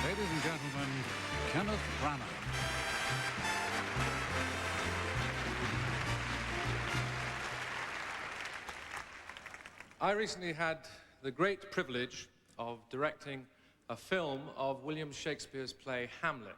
Ladies and gentlemen, Kenneth Branagh. I recently had the great privilege of directing a film of William Shakespeare's play Hamlet.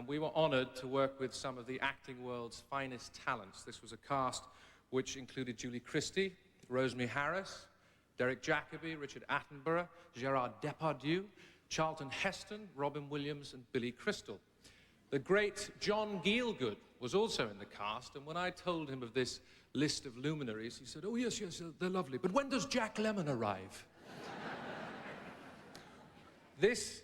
We were honored to work with some of the acting world's finest talents. This was a cast which included Julie Christie, Rosemary Harris, Derek Jacobi, Richard Attenborough, Gerard Depardieu, Charlton Heston, Robin Williams, and Billy Crystal. The great John Gielgud was also in the cast, and when I told him of this list of luminaries, he said, "Oh, yes, they're lovely, but when does Jack Lemmon arrive?" This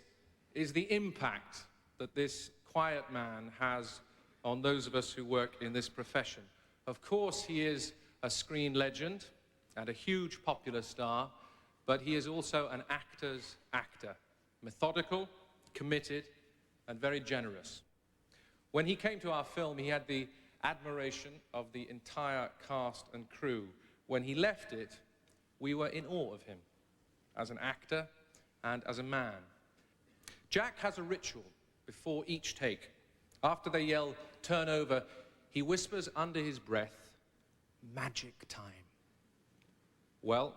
is the impact that this quiet man has on those of us who work in this profession. Of course, he is a screen legend and a huge popular star, but he is also an actor's actor. Methodical, committed, and very generous. When he came to our film, he had the admiration of the entire cast and crew. When he left it, we were in awe of him as an actor and as a man. Jack has a ritual before each take. After they yell, "Turn over," he whispers under his breath, "Magic time." Well,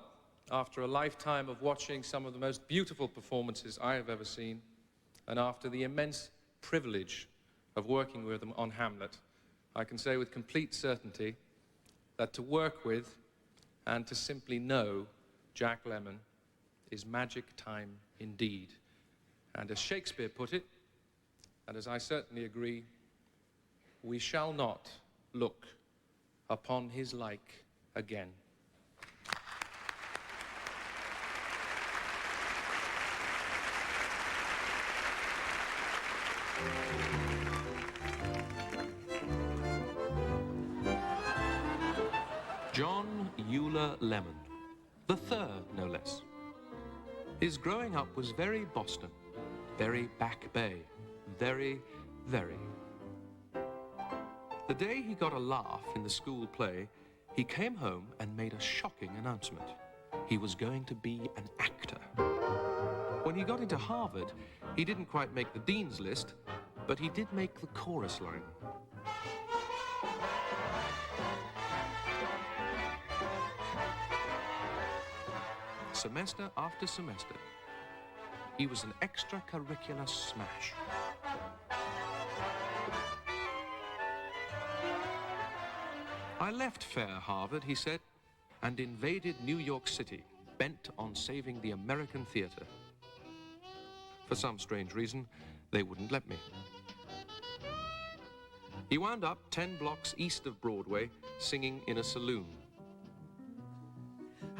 after a lifetime of watching some of the most beautiful performances I have ever seen, and after the immense privilege of working with them on Hamlet, I can say with complete certainty that to work with and to simply know Jack Lemmon is magic time indeed. And as Shakespeare put it, and as I certainly agree, we shall not look upon his like again. John Euler Lemmon, the third, no less. His growing up was very Boston, very Back Bay, very, very. The day he got a laugh in the school play, he came home and made a shocking announcement. He was going to be an actor. When he got into Harvard, he didn't quite make the dean's list, but he did make the chorus line. Semester after semester, he was an extracurricular smash. I left fair Harvard, he said, and invaded New York City, bent on saving the American theater. For some strange reason, they wouldn't let me. He wound up 10 blocks east of Broadway, singing in a saloon.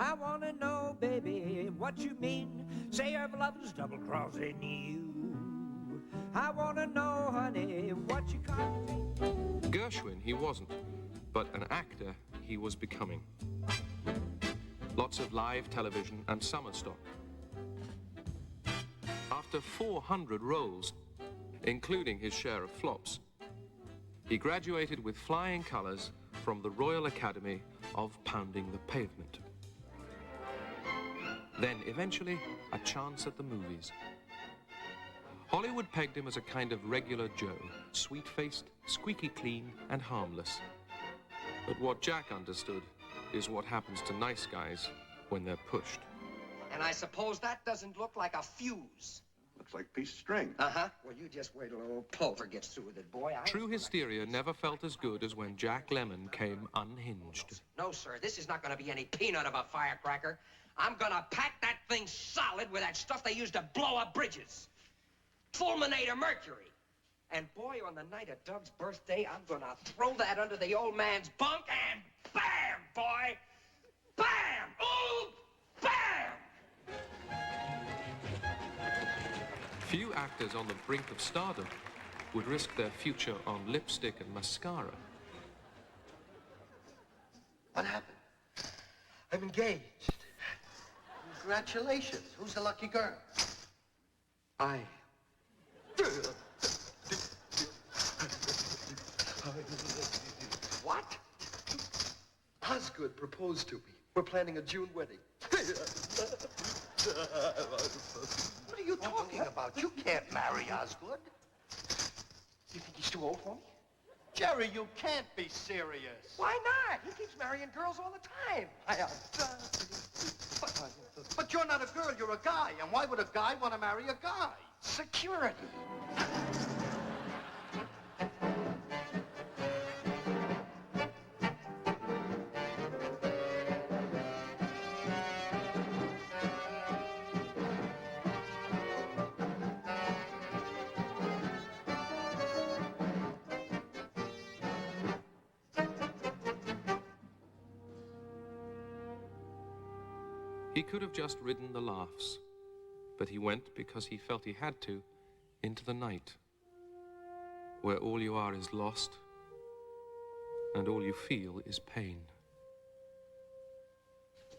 I wanna know, baby, what you mean. Say your lover's double-crossing you. I wanna know, honey, what you call me. Gershwin he wasn't, but an actor he was becoming. Lots of live television and summer stock. After 400 roles, including his share of flops, he graduated with flying colors from the Royal Academy of Pounding the Pavement. Then, eventually, a chance at the movies. Hollywood pegged him as a kind of regular Joe, sweet-faced, squeaky clean, and harmless. But what Jack understood is what happens to nice guys when they're pushed. And I suppose that doesn't look like a fuse. Looks like a piece of string. Uh-huh. Well, you just wait till old Plover gets through with it, boy. True hysteria never felt as good as when Jack Lemmon came unhinged. No, sir, this is not going to be any peanut of a firecracker. I'm going to pack that thing solid with that stuff they use to blow up bridges. Fulminator mercury. And boy, on the night of Doug's birthday, I'm going to throw that under the old man's bunk and bam, boy! Bam! Ooh! Bam! Few actors on the brink of stardom would risk their future on lipstick and mascara. What happened? I'm engaged. Congratulations. Who's the lucky girl? I... What? Osgood proposed to me. We're planning a June wedding. What are you talking talking about? You can't marry Osgood. You think he's too old for me? Jerry, you can't be serious. Why not? He keeps marrying girls all the time. But you're not a girl, you're a guy. And why would a guy want to marry a guy? Security. He could have just ridden the laughs, but he went because he felt he had to into the night, where all you are is lost and all you feel is pain.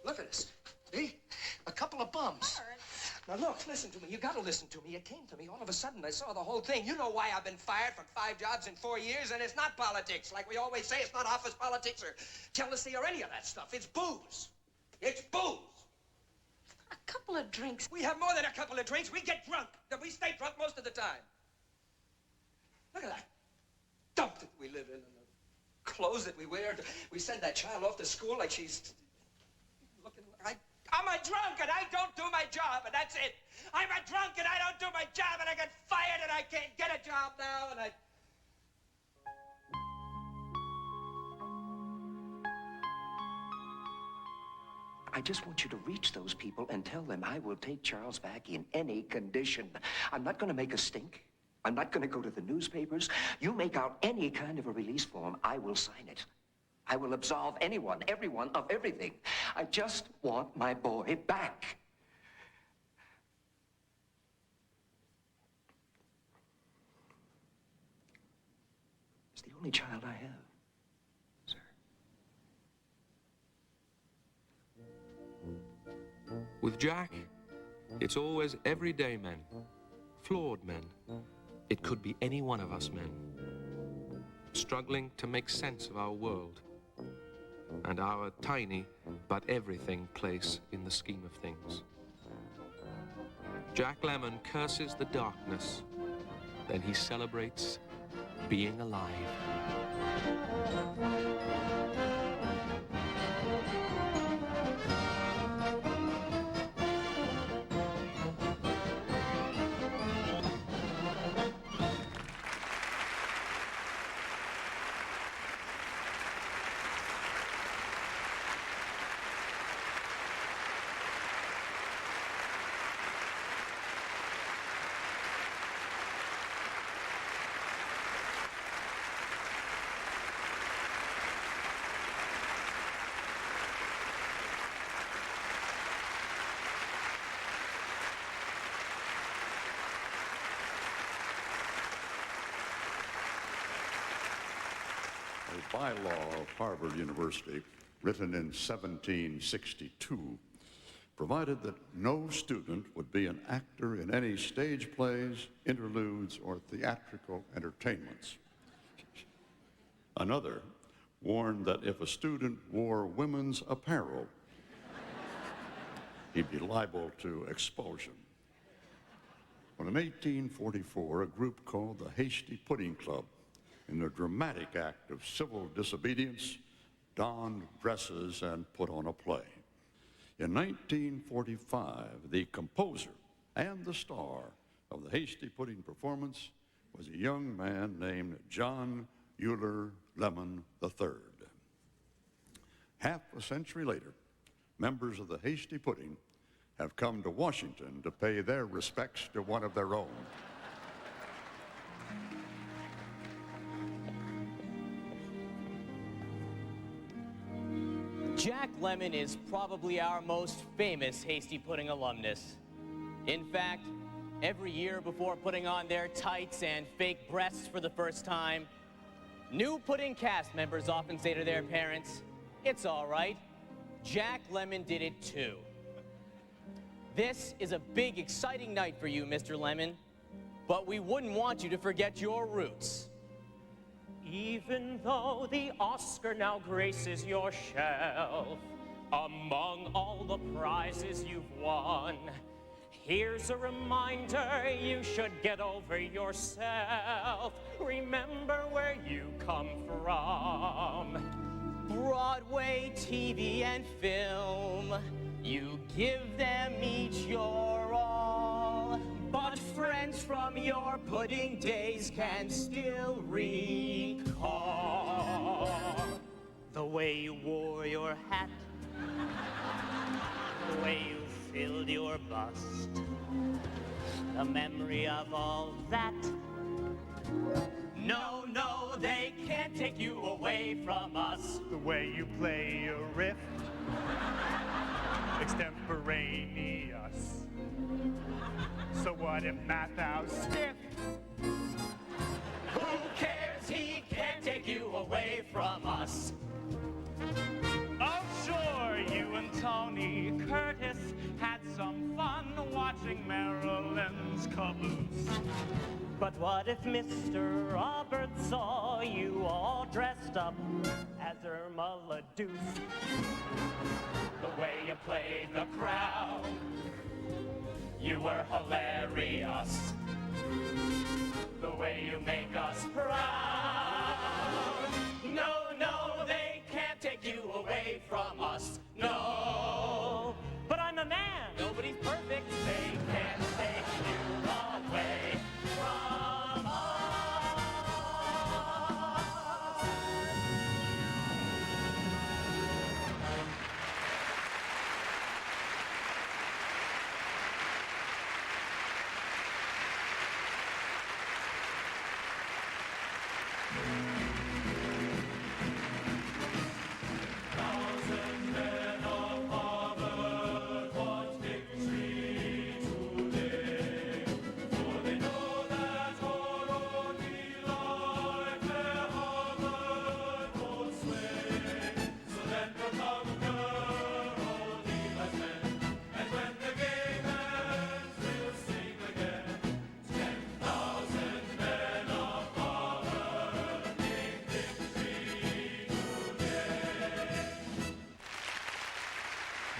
Look at us. See? A couple of bums. Now look, listen to me. You gotta listen to me. It came to me all of a sudden. I saw the whole thing. You know why I've been fired from 5 jobs in 4 years, and it's not politics. Like we always say, it's not office politics or jealousy or any of that stuff. It's booze. It's booze. A couple of drinks. We have more than a couple of drinks. We get drunk. We stay drunk most of the time. Look at that dump that we live in and the clothes that we wear. We send that child off to school like she's looking. I'm a drunk and I don't do my job, and that's it. I'm a drunk and I don't do my job, and I get fired and I can't get a job now, and I just want you to reach those people and tell them I will take Charles back in any condition. I'm not going to make a stink. I'm not going to go to the newspapers. You make out any kind of a release form, I will sign it. I will absolve anyone, everyone, of everything. I just want my boy back. It's the only child I have, sir. With Jack, it's always everyday men, flawed men. It could be any one of us men, struggling to make sense of our world and our tiny but everything place in the scheme of things. Jack Lemmon curses the darkness, then he celebrates being alive. A bylaw of Harvard University, written in 1762, provided that no student would be an actor in any stage plays, interludes, or theatrical entertainments. Another warned that if a student wore women's apparel, he'd be liable to expulsion. Well, in 1844, a group called the Hasty Pudding Club, in a dramatic act of civil disobedience, donned dresses and put on a play. In 1945, the composer and the star of the Hasty Pudding performance was a young man named John Euler Lemmon III. Half a century later, members of the Hasty Pudding have come to Washington to pay their respects to one of their own. Jack Lemmon is probably our most famous Hasty Pudding alumnus. In fact, every year before putting on their tights and fake breasts for the first time, new pudding cast members often say to their parents, "It's all right, Jack Lemmon did it too." This is a big, exciting night for you, Mr. Lemmon, but we wouldn't want you to forget your roots. Even though the Oscar now graces your shelf, among all the prizes you've won, Here's a reminder, you should get over yourself. Remember where you come from. Broadway, TV, and film, you give them each your all. But friends from your pudding days can still recall the way you wore your hat, the way you filled your bust, the memory of all that. No, no, they can't take you away from us. The way you play your riff, extemporaneous. So what if Mathau's stiff? Who cares? He can't take you away from us. Oh, sure, you and Tony Curtis had some fun watching Marilyn's caboose. But what if Mr. Robert saw you all dressed up as Irma la Douce? The way you played the crowd, you were hilarious. The way you make us proud. No, no, they can't take you away from us. No. But I'm a man. Nobody's perfect. They can't take you away from us.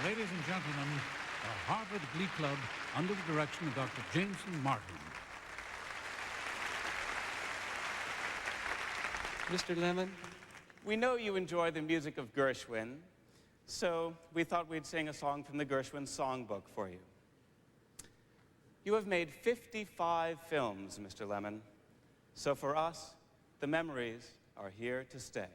Ladies and gentlemen, the Harvard Glee Club under the direction of Dr. Jameson Martin. Mr. Lemmon, we know you enjoy the music of Gershwin, so we thought we'd sing a song from the Gershwin songbook for you. You have made 55 films, Mr. Lemmon, so for us, the memories are here to stay.